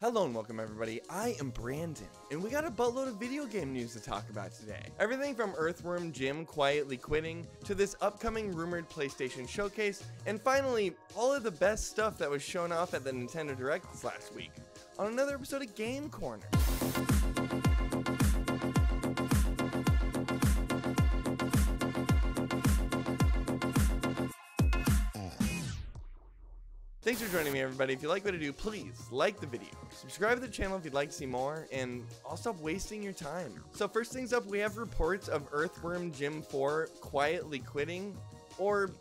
Hello and welcome everybody, I am Brandon, and we got a buttload of video game news to talk about today. Everything from Earthworm Jim quietly quitting, to this upcoming rumored PlayStation showcase, and finally, all of the best stuff that was shown off at the Nintendo Direct this last week, on another episode of Game Corner. Thanks for joining me, everybody. If you like what I do, please like the video, subscribe to the channel if you'd like to see more, and I'll stop wasting your time. So first things up, we have reports of Earthworm Jim 4 quietly quitting, or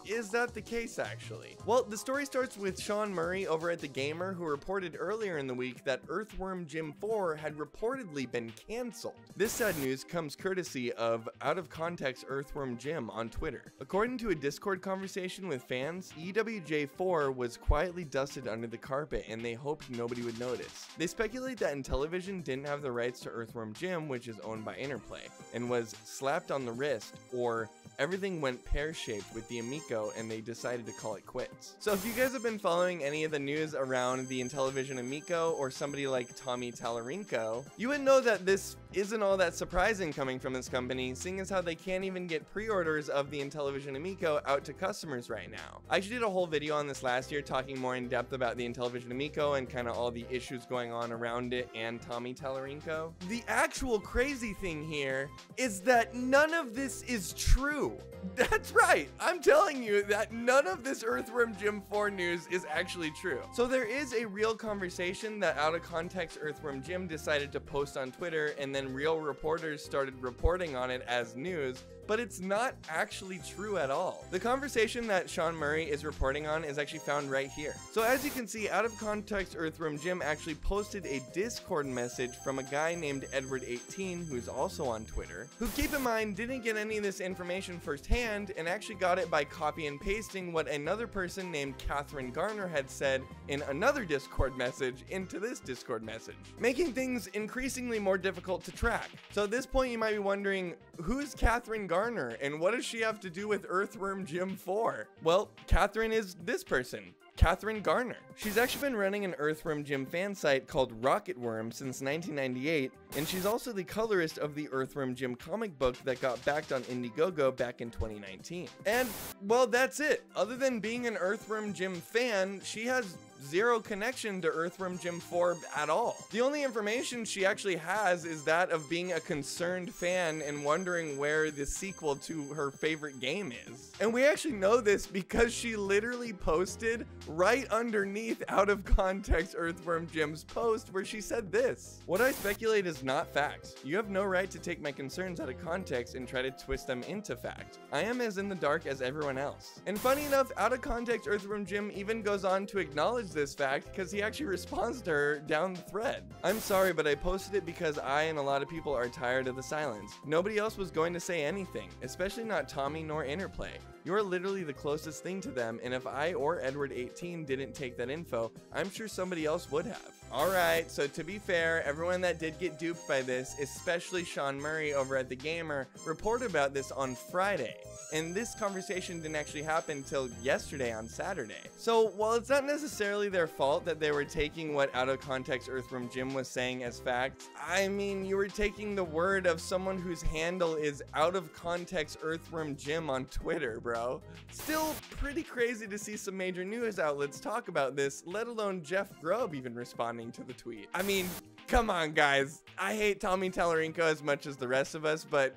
is that the case actually? Well, the story starts with Sean Murray over at The Gamer, who reported earlier in the week that Earthworm Jim 4 had reportedly been cancelled. This sad news comes courtesy of Out of Context Earthworm Jim on Twitter. According to a Discord conversation with fans, EWJ4 was quietly dusted under the carpet and they hoped nobody would notice. They speculate that Intellivision didn't have the rights to Earthworm Jim, which is owned by Interplay, and was slapped on the wrist, or everything went pear-shaped with the Amico and they decided to call it quits. So if you guys have been following any of the news around the Intellivision Amico or somebody like Tommy Tallarico, you would know that this isn't all that surprising coming from this company, seeing as how they can't even get pre-orders of the Intellivision Amico out to customers right now. I actually did a whole video on this last year talking more in depth about the Intellivision Amico and kind of all the issues going on around it and Tommy Tallarico. The actual crazy thing here is that none of this is true. That's right, I'm telling you that none of this Earthworm Jim 4 news is actually true. So there is a real conversation that Out of Context Earthworm Jim decided to post on Twitter, and then real reporters started reporting on it as news, but it's not actually true at all. The conversation that Sean Murray is reporting on is actually found right here. So as you can see, Out of Context Earthworm Jim actually posted a Discord message from a guy named Edward18, who's also on Twitter, who, keep in mind, didn't get any of this information firsthand and actually got it by copy and pasting what another person named Catherine Garner had said in another Discord message into this Discord message, making things increasingly more difficult to track. So at this point you might be wondering, who's Catherine Garner and what does she have to do with Earthworm Jim 4? Well, Catherine is this person, Catherine Garner. She's actually been running an Earthworm Jim fan site called Rocket Worm since 1998, and she's also the colorist of the Earthworm Jim comic book that got backed on Indiegogo back in 2019. And, well, that's it. Other than being an Earthworm Jim fan, she has zero connection to Earthworm Jim 4 at all. The only information she actually has is that of being a concerned fan and wondering where the sequel to her favorite game is. And we actually know this because she literally posted right underneath Out of Context Earthworm Jim's post where she said this: "What I speculate is not fact. You have no right to take my concerns out of context and try to twist them into fact. I am as in the dark as everyone else." And funny enough, Out of Context Earthworm Jim even goes on to acknowledge this fact because he actually responds to her down the thread. "I'm sorry, but I posted it because I and a lot of people are tired of the silence. Nobody else was going to say anything, especially not Tommy nor Interplay. You're literally the closest thing to them, and if I or Edward18 didn't take that info, I'm sure somebody else would have." Alright, so to be fair, everyone that did get duped by this, especially Sean Murray over at The Gamer, reported about this on Friday. And this conversation didn't actually happen until yesterday on Saturday. So while it's not necessarily their fault that they were taking what Out of Context Earthworm Jim was saying as fact, I mean, you were taking the word of someone whose handle is Out of Context Earthworm Jim on Twitter, bro. Still pretty crazy to see some major news outlets talk about this, let alone Jeff Grubb even responding to the tweet. I mean, come on guys. I hate Tommy Tallarico as much as the rest of us, but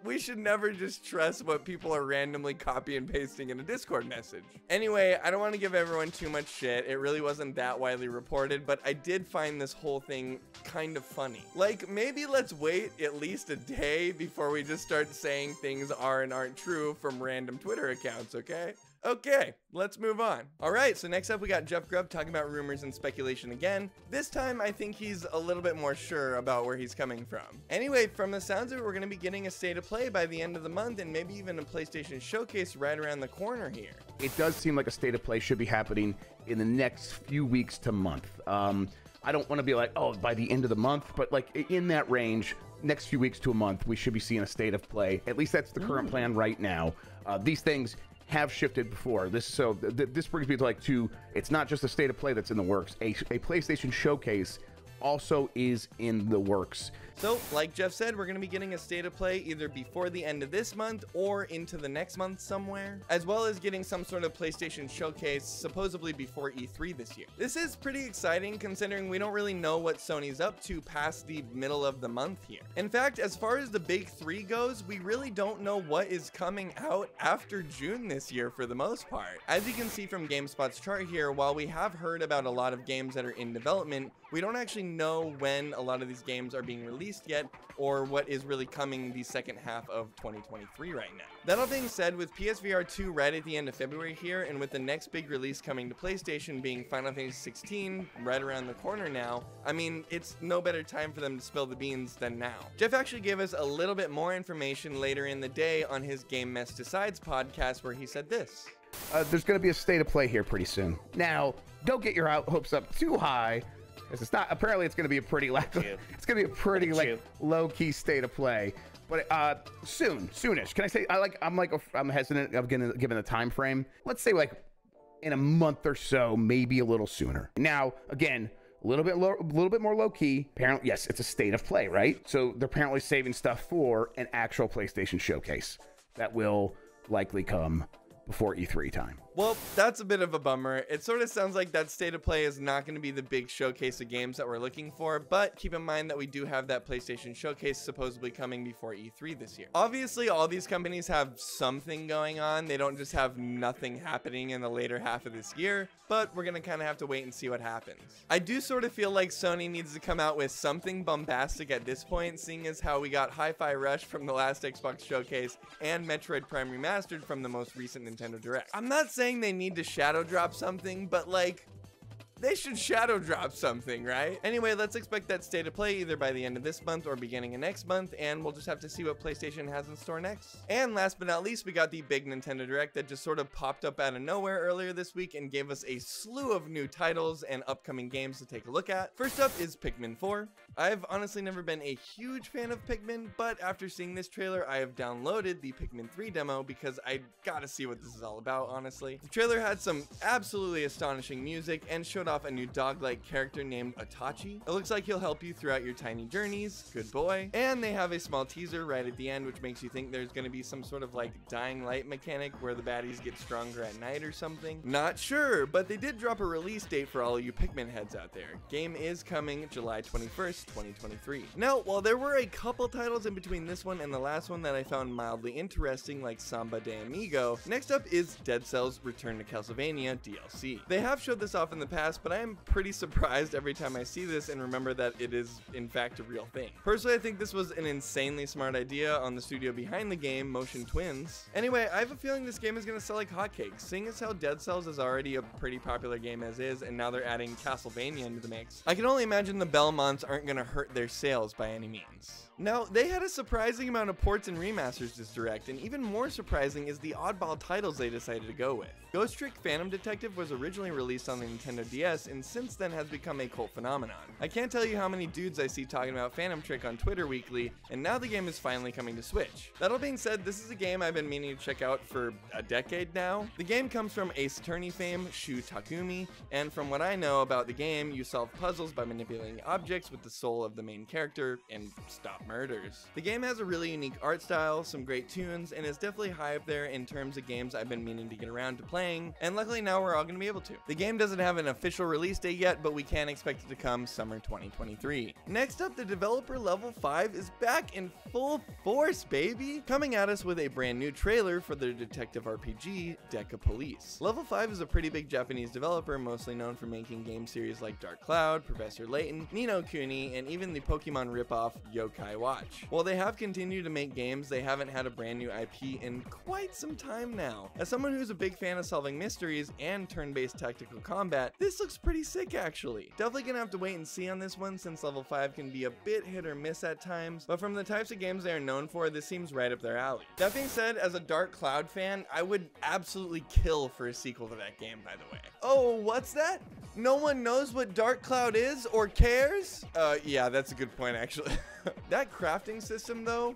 we should never just trust what people are randomly copy and pasting in a Discord message. Anyway, I don't want to give everyone too much shit. It really wasn't that widely reported, but I did find this whole thing kind of funny. Like, maybe let's wait at least a day before we just start saying things are and aren't true from random Twitter accounts, okay? Okay, let's move on. Alright, so next up we got Jeff Grubb talking about rumors and speculation again. This time I think he's a little bit more sure about where he's coming from. Anyway, from the sounds of it, we're going to be getting a state of play by the end of the month and maybe even a PlayStation showcase right around the corner here. It does seem like a state of play should be happening in the next few weeks to month. I don't want to be like, oh, by the end of the month, but like in that range, next few weeks to a month, we should be seeing a state of play. At least that's the current plan right now. These things have shifted before. This brings me to it's not just a state of play that's in the works. A PlayStation Showcase also is in the works. So, like Jeff said, we're going to be getting a state of play either before the end of this month or into the next month somewhere, as well as getting some sort of PlayStation Showcase supposedly before E3 this year. This is pretty exciting considering we don't really know what Sony's up to past the middle of the month here. In fact, as far as the big three goes, we really don't know what is coming out after June this year for the most part. As you can see from GameSpot's chart here, while we have heard about a lot of games that are in development, we don't actually know when a lot of these games are being released yet or what is really coming the second half of 2023 right now. That all being said, with PSVR 2 right at the end of February here, and with the next big release coming to PlayStation being Final Fantasy 16 right around the corner now, I mean, it's no better time for them to spill the beans than now. Jeff actually gave us a little bit more information later in the day on his Game Mess Decides podcast where he said this. There's going to be a state of play here pretty soon. Now, don't get your hopes up too high. It's not. Apparently, it's going to be a pretty low-key state of play. But soonish. Can I say? I'm hesitant of giving a time frame. Let's say in a month or so, maybe a little sooner. Now, again, a little bit more low-key. Apparently, yes, it's a state of play, right? So they're apparently saving stuff for an actual PlayStation Showcase that will likely come before E3 time. Well, that's a bit of a bummer. It sort of sounds like that state of play is not going to be the big showcase of games that we're looking for, but keep in mind that we do have that PlayStation Showcase supposedly coming before E3 this year. Obviously, all these companies have something going on. They don't just have nothing happening in the later half of this year, but we're going to kind of have to wait and see what happens. I do sort of feel like Sony needs to come out with something bombastic at this point, seeing as how we got Hi-Fi Rush from the last Xbox Showcase and Metroid Prime Remastered from the most recent Nintendo Direct. I'm not saying they need to shadow drop something, but they should shadow drop something, right? Anyway, let's expect that state of play either by the end of this month or beginning of next month, and we'll just have to see what PlayStation has in store next. And last but not least, we got the big Nintendo Direct that just sort of popped up out of nowhere earlier this week and gave us a slew of new titles and upcoming games to take a look at. First up is Pikmin 4. I've honestly never been a huge fan of Pikmin, but after seeing this trailer, I have downloaded the Pikmin 3 demo because I gotta see what this is all about, honestly. The trailer had some absolutely astonishing music and showed off a new dog-like character named Itachi. It looks like he'll help you throughout your tiny journeys. Good boy. And they have a small teaser right at the end, which makes you think there's going to be some sort of dying light mechanic where the baddies get stronger at night or something. Not sure, but they did drop a release date for all of you Pikmin heads out there. Game is coming July 21st, 2023. Now, while there were a couple titles in between this one and the last one that I found mildly interesting, like Samba de Amigo, next up is Dead Cells Return to Castlevania DLC. They have showed this off in the past, but I am pretty surprised every time I see this and remember that it is in fact a real thing. Personally, I think this was an insanely smart idea on the studio behind the game, Motion Twins. Anyway, I have a feeling this game is going to sell like hotcakes, seeing as how Dead Cells is already a pretty popular game as is, and now they're adding Castlevania into the mix. I can only imagine the Belmonts aren't going to hurt their sales by any means. Now, they had a surprising amount of ports and remasters this direct, and even more surprising is the oddball titles they decided to go with. Ghost Trick Phantom Detective was originally released on the Nintendo DS and since then has become a cult phenomenon. I can't tell you how many dudes I see talking about Phantom Trick on Twitter weekly, and now the game is finally coming to Switch. That all being said, this is a game I've been meaning to check out for a decade now. The game comes from Ace Attorney fame Shu Takumi, and from what I know about the game, you solve puzzles by manipulating objects with the soul of the main character and stop murders. The game has a really unique art style, some great tunes, and is definitely high up there in terms of games I've been meaning to get around to playing, and luckily now we're all going to be able to. The game doesn't have an official release date yet, but we can expect it to come summer 2023. Next up, the developer Level 5 is back in full force, baby! Coming at us with a brand new trailer for their detective RPG, Deca Police. Level 5 is a pretty big Japanese developer, mostly known for making game series like Dark Cloud, Professor Layton, Ni no Kuni, and even the Pokemon ripoff Yokai Watch. While they have continued to make games, they haven't had a brand new IP in quite some time now. As someone who's a big fan of solving mysteries and turn-based tactical combat, this looks pretty sick actually. Definitely gonna have to wait and see on this one since Level 5 can be a bit hit or miss at times, but from the types of games they are known for, this seems right up their alley. That being said, as a Dark Cloud fan, I would absolutely kill for a sequel to that game, by the way. Oh, what's that? No one knows what Dark Cloud is or cares? Yeah, that's a good point actually. That crafting system though,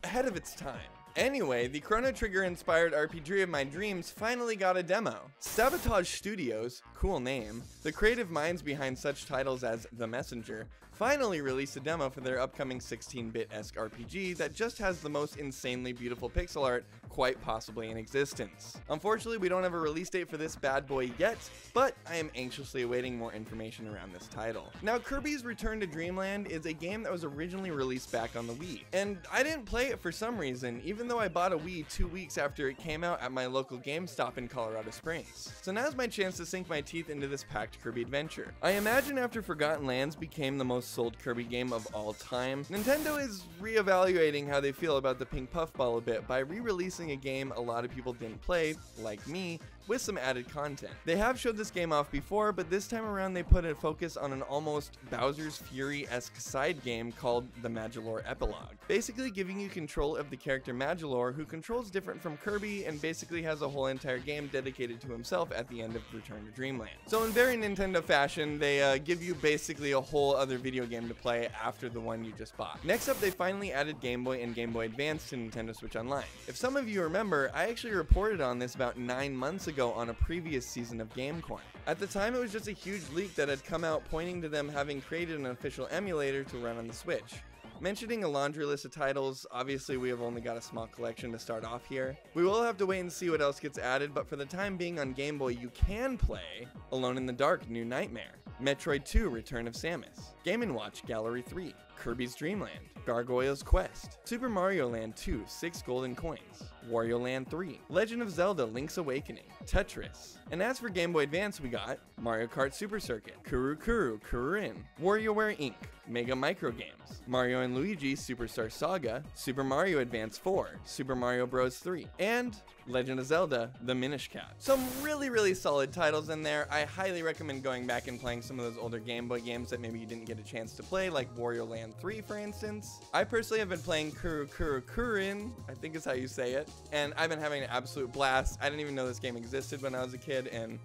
ahead of its time. Anyway, the Chrono Trigger inspired RPG of my dreams finally got a demo. Sabotage Studios, cool name, the creative minds behind such titles as The Messenger, finally released a demo for their upcoming 16-bit-esque RPG that just has the most insanely beautiful pixel art quite possibly in existence. Unfortunately, we don't have a release date for this bad boy yet, but I am anxiously awaiting more information around this title. Now, Kirby's Return to Dreamland is a game that was originally released back on the Wii, and I didn't play it for some reason, even though I bought a Wii 2 weeks after it came out at my local GameStop in Colorado Springs. So now's my chance to sink my teeth into this packed Kirby adventure. I imagine after Forgotten Lands became the most sold Kirby game of all time, Nintendo is reevaluating how they feel about the pink puffball a bit by re-releasing a game a lot of people didn't play, like me, with some added content. They have showed this game off before, but this time around they put a focus on an almost Bowser's Fury-esque side game called the Magilor Epilogue, basically giving you control of the character Magilor, who controls different from Kirby and basically has a whole entire game dedicated to himself at the end of Return to Dreamland. So in very Nintendo fashion, they give you basically a whole other video game to play after the one you just bought. Next up, they finally added Game Boy and Game Boy Advance to Nintendo Switch Online. If some of you remember, I actually reported on this about 9 months ago on a previous season of GameCoin. At the time, it was just a huge leak that had come out pointing to them having created an official emulator to run on the Switch. Mentioning a laundry list of titles, obviously we have only got a small collection to start off here. We will have to wait and see what else gets added, but for the time being on Game Boy, you can play Alone in the Dark: New Nightmare, Metroid 2: Return of Samus, Game & Watch Gallery 3, Kirby's Dream Land, Gargoyle's Quest, Super Mario Land 2: 6 Golden Coins, Wario Land 3, Legend of Zelda: Link's Awakening, Tetris. And as for Game Boy Advance, we got Mario Kart Super Circuit, Kuru Kuru Kururin, WarioWare Inc., Mega Micro Games, Mario & Luigi Superstar Saga, Super Mario Advance 4, Super Mario Bros. 3, and Legend of Zelda: The Minish Cap. Some really solid titles in there. I highly recommend going back and playing some of those older Game Boy games that maybe you didn't get a chance to play, like Wario Land 3, for instance. I personally have been playing Kuru Kuru Kururin, I think is how you say it, and I've been having an absolute blast. I didn't even know this game existed when I was a kid, and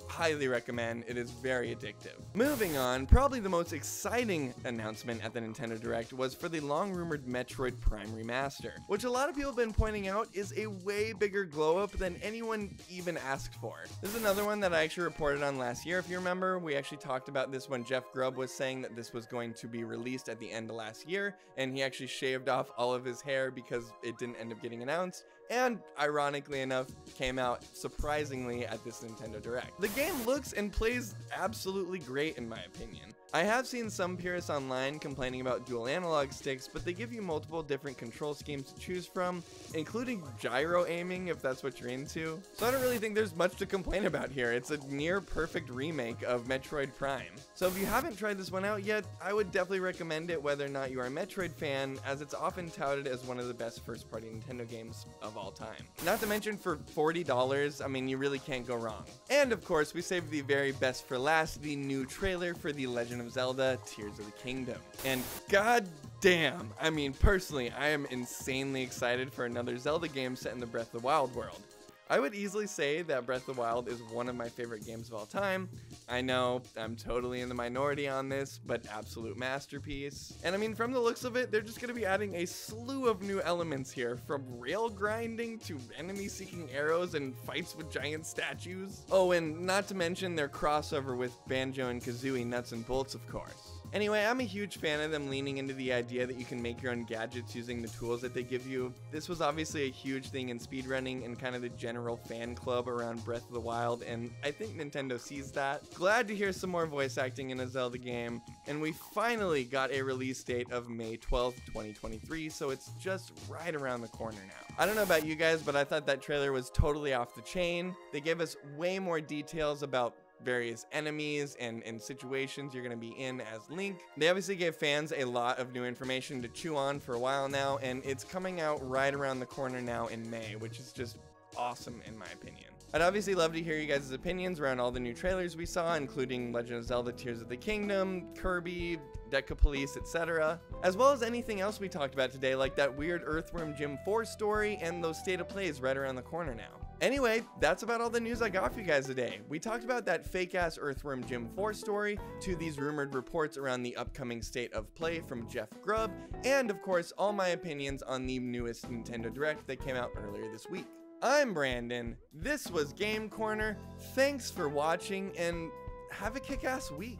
highly recommend. It is very addictive. Moving on, probably the most exciting announcement at the Nintendo Direct was for the long-rumored Metroid Prime Remaster, which a lot of people have been pointing out is a way bigger glow-up than anyone even asked for. This is another one that I actually reported on last year, if you remember. We actually talked about this when Jeff Grubb was saying that this was going to be released at the end of last year, and he actually shaved off all of his hair because it didn't end up getting announced, and ironically enough, came out surprisingly at this Nintendo Direct. The game looks and plays absolutely great in my opinion. I have seen some purists online complaining about dual analog sticks, but they give you multiple different control schemes to choose from, including gyro aiming if that's what you're into. So I don't really think there's much to complain about here. It's a near perfect remake of Metroid Prime. So if you haven't tried this one out yet, I would definitely recommend it whether or not you are a Metroid fan, as it's often touted as one of the best first-party Nintendo games of all time. Not to mention for $40, I mean, you really can't go wrong. And of course, we saved the very best for last, the new trailer for The Legend of Zelda: Tears of the Kingdom. And god damn, I mean, personally, I am insanely excited for another Zelda game set in the Breath of the Wild world. I would easily say that Breath of the Wild is one of my favorite games of all time. I know I'm totally in the minority on this, but absolute masterpiece. And I mean, from the looks of it, they're just going to be adding a slew of new elements here, from rail grinding to enemy seeking arrows and fights with giant statues. Oh, and not to mention their crossover with Banjo and Kazooie nuts and bolts, of course. Anyway, I'm a huge fan of them leaning into the idea that you can make your own gadgets using the tools that they give you. This was obviously a huge thing in speedrunning and kind of the general fan club around Breath of the Wild, and I think Nintendo sees that. Glad to hear some more voice acting in a Zelda game, and we finally got a release date of May 12th, 2023, so it's just right around the corner now. I don't know about you guys, but I thought that trailer was totally off the chain. They gave us way more details about various enemies and situations you're going to be in as Link. They obviously gave fans a lot of new information to chew on for a while now, and it's coming out right around the corner now in May, which is just awesome in my opinion. I'd obviously love to hear you guys' opinions around all the new trailers we saw, including Legend of Zelda: Tears of the Kingdom, Kirby, Deca Police, etc., as well as anything else we talked about today, like that weird Earthworm Jim 4 story and those state of plays right around the corner now. Anyway, that's about all the news I got for you guys today. We talked about that fake-ass Earthworm Jim 4 story, to these rumored reports around the upcoming state of play from Jeff Grubb, and of course, all my opinions on the newest Nintendo Direct that came out earlier this week. I'm Brandon, this was Game Corner, thanks for watching, and have a kick-ass week.